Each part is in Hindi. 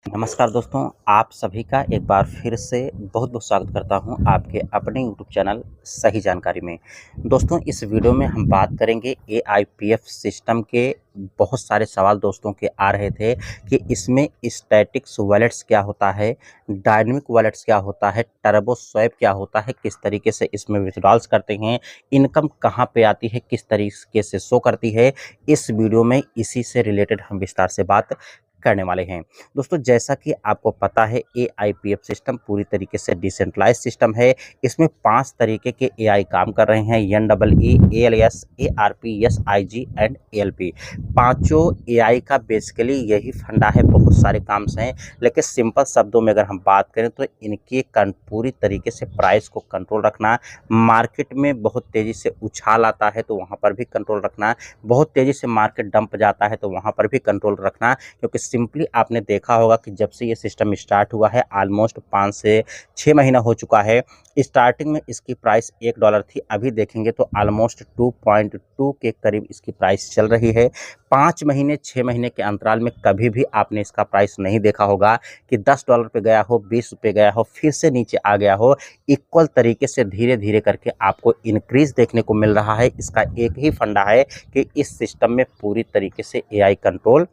नमस्कार दोस्तों, आप सभी का एक बार फिर से बहुत-बहुत स्वागत करता हूं आपके अपने यूट्यूब चैनल सही जानकारी में। दोस्तों, इस वीडियो में हम बात करेंगे एआईपीएफ सिस्टम के बहुत सारे सवाल दोस्तों के आ रहे थे कि इसमें स्टैटिक्स वॉलेट्स क्या होता है, डायनामिक वॉलेट्स क्या होता है, टर्बो स्वैप क्या होता है, किस तरीके से इसमें विथड्रॉल्स करते हैं, इनकम कहाँ पे आती है, किस तरीके से शो करती है। इस वीडियो में इसी से रिलेटेड हम विस्तार से बात करने वाले हैं। दोस्तों, जैसा कि आपको पता है एआईपीएफ सिस्टम पूरी तरीके से डिसेंट्रलाइज्ड सिस्टम है। इसमें 5 तरीके के एआई काम कर रहे हैं, NEE, ALS, ARP, SIG and ALP. पांचों एआई का बेसिकली यही फंडा है, बहुत सारे काम्स हैं, लेकिन सिंपल शब्दों में अगर हम बात करें तो इनके पूरी तरीके से प्राइस को कंट्रोल रखना, मार्केट में बहुत तेज़ी से उछाल आता है तो वहाँ पर भी कंट्रोल रखना, बहुत तेज़ी से मार्केट डंप जाता है तो वहाँ पर भी कंट्रोल रखना। क्योंकि सिंपली आपने देखा होगा कि जब से ये सिस्टम स्टार्ट हुआ है ऑलमोस्ट 5 से 6 महीना हो चुका है। स्टार्टिंग में इसकी प्राइस $1 थी, अभी देखेंगे तो ऑलमोस्ट 2.2 के करीब इसकी प्राइस चल रही है। 5 महीने 6 महीने के अंतराल में कभी भी आपने इसका प्राइस नहीं देखा होगा कि $10 पे गया हो, ₹20 गया हो, फिर से नीचे आ गया हो। इक्वल तरीके से धीरे धीरे करके आपको इंक्रीज देखने को मिल रहा है। इसका एक ही फंडा है कि इस सिस्टम में पूरी तरीके से एआई कंट्रोल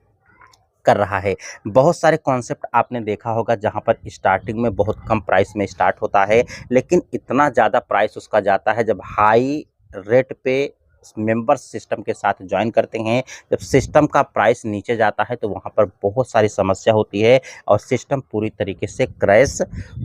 कर रहा है। बहुत सारे कॉन्सेप्ट आपने देखा होगा जहाँ पर स्टार्टिंग में बहुत कम प्राइस में स्टार्ट होता है, लेकिन इतना ज़्यादा प्राइस उसका जाता है जब हाई रेट पे मेंबर्स सिस्टम के साथ ज्वाइन करते हैं। जब सिस्टम का प्राइस नीचे जाता है तो वहाँ पर बहुत सारी समस्या होती है और सिस्टम पूरी तरीके से क्रैश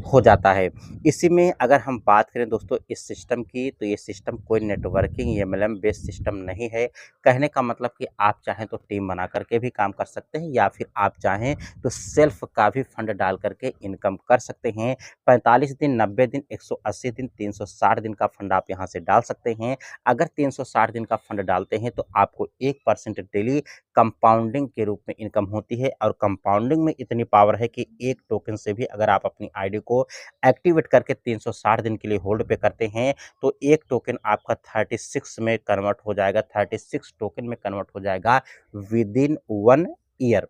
हो जाता है। इसी में अगर हम बात करें दोस्तों इस सिस्टम की, तो ये सिस्टम कोई नेटवर्किंग एमएलएम बेस्ड सिस्टम नहीं है। कहने का मतलब कि आप चाहें तो टीम बना करके भी काम कर सकते हैं या फिर आप चाहें तो सेल्फ का भी फंड डाल करके इनकम कर सकते हैं। 45 दिन, 90 दिन, 180 दिन, 360 दिन का फंड आप यहाँ से डाल सकते हैं। अगर 360 दिन का फंड डालते हैं तो आपको 1% डेली कंपाउंडिंग के रूप में इनकम होती है और कंपाउंडिंग में इतनी पावर है कि एक टोकन से भी अगर आप अपनी आईडी को एक्टिवेट करके 360 दिन के लिए होल्ड पे करते हैं तो एक टोकन आपका 36 में कन्वर्ट हो जाएगा, 36 टोकन में कन्वर्ट हो जाएगा विदिन 1 ईयर।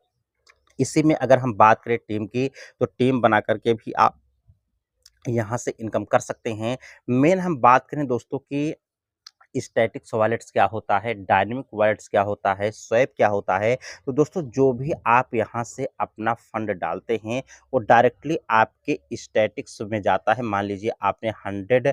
इसी में अगर हम बात करें टीम की, तो टीम बना करके भी आप यहाँ से इनकम कर सकते हैं। मेन हम बात करें दोस्तों की स्टैटिक्स वॉलेट्स क्या होता है, डायनेमिक वॉलेट्स क्या होता है, स्वैप क्या होता है। तो दोस्तों, जो भी आप यहाँ से अपना फंड डालते हैं वो डायरेक्टली आपके स्टैटिक्स में जाता है। मान लीजिए आपने 100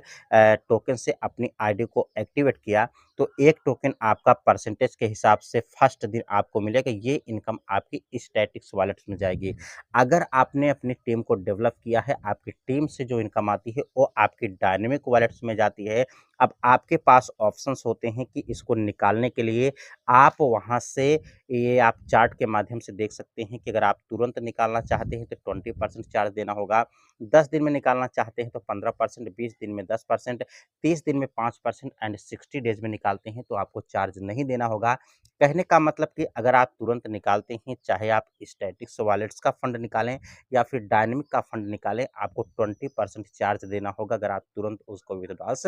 टोकन से अपनी आईडी को एक्टिवेट किया तो एक टोकन आपका परसेंटेज के हिसाब से फर्स्ट दिन आपको मिलेगा। ये इनकम आपकी स्टैटिक्स वॉलेट्स में जाएगी। अगर आपने अपनी टीम को डेवलप किया है, आपकी टीम से जो इनकम आती है वो आपकी डायनेमिक वॉलेट्स में जाती है। अब आपके पास ऑप्शंस होते हैं कि इसको निकालने के लिए आप वहाँ से, ये आप चार्ट के माध्यम से देख सकते हैं कि अगर आप तुरंत निकालना चाहते हैं तो 20% चार्ज देना होगा, 10 दिन में निकालना चाहते हैं तो 15%, 20 दिन में 10%, 30 दिन में 5% एंड 60 डेज में निकालते हैं तो आपको चार्ज नहीं देना होगा। कहने का मतलब कि अगर आप तुरंत निकालते हैं, चाहे आप स्टैटिक्स वॉलेट्स का फंड निकालें या फिर डायनेमिक का फंड निकालें, आपको 20% चार्ज देना होगा अगर आप तुरंत उसको विथड्रॉल्स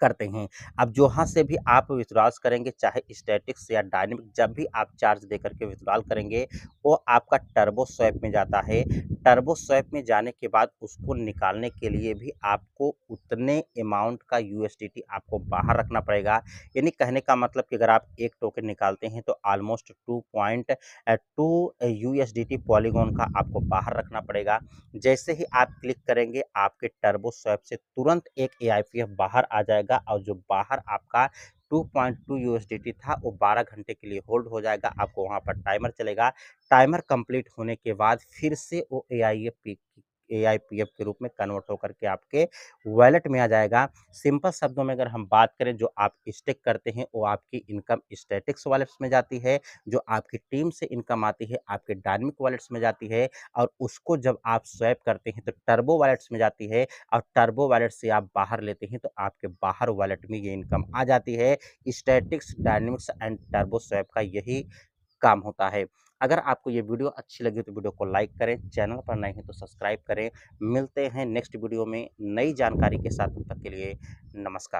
करते हैं। अब जहाँ से भी आप विथड्रॉल्स करेंगे, चाहे स्टैटिक्स या डायनेमिक, जब भी आप चार्ज देकर के विथड्रॉल करेंगे वो आपका टर्बो स्वैप में जाता है। टर्बो स्वैप में जाने के बाद उसको निकालने के लिए भी आपको उतने अमाउंट का यूएसडीटी आपको बाहर रखना पड़ेगा। यानी कहने का मतलब कि अगर आप एक टोकन निकालते हैं तो ऑलमोस्ट 2.2 यूएसडीटी पॉलीगॉन का आपको बाहर रखना पड़ेगा। जैसे ही आप क्लिक करेंगे आपके टर्बो स्वैप से तुरंत एक एआईपीएफ बाहर आ जाएगा और जो बाहर आपका 2.2 यूएसडीटी था वो 12 घंटे के लिए होल्ड हो जाएगा। आपको वहाँ पर टाइमर चलेगा। टाइमर कंप्लीट होने के बाद फिर से वो एआईपीएफ के रूप में कन्वर्ट होकर के आपके वॉलेट में आ जाएगा। सिंपल शब्दों में अगर हम बात करें, जो आप स्टेक करते हैं वो आपकी इनकम स्टैटिक्स वॉलेट्स में जाती है, जो आपकी टीम से इनकम आती है आपके डायनेमिक वॉलेट्स में जाती है और उसको जब आप स्वैप करते हैं तो टर्बो वॉलेट्स में जाती है और टर्बो वॉलेट से आप बाहर लेते हैं तो आपके बाहर वॉलेट में ये इनकम आ जाती है। Statics, dynamics and turbo swap का यही काम होता है। अगर आपको ये वीडियो अच्छी लगी तो वीडियो को लाइक करें, चैनल पर नए हैं तो सब्सक्राइब करें। मिलते हैं नेक्स्ट वीडियो में नई जानकारी के साथ, तब तक के लिए नमस्कार।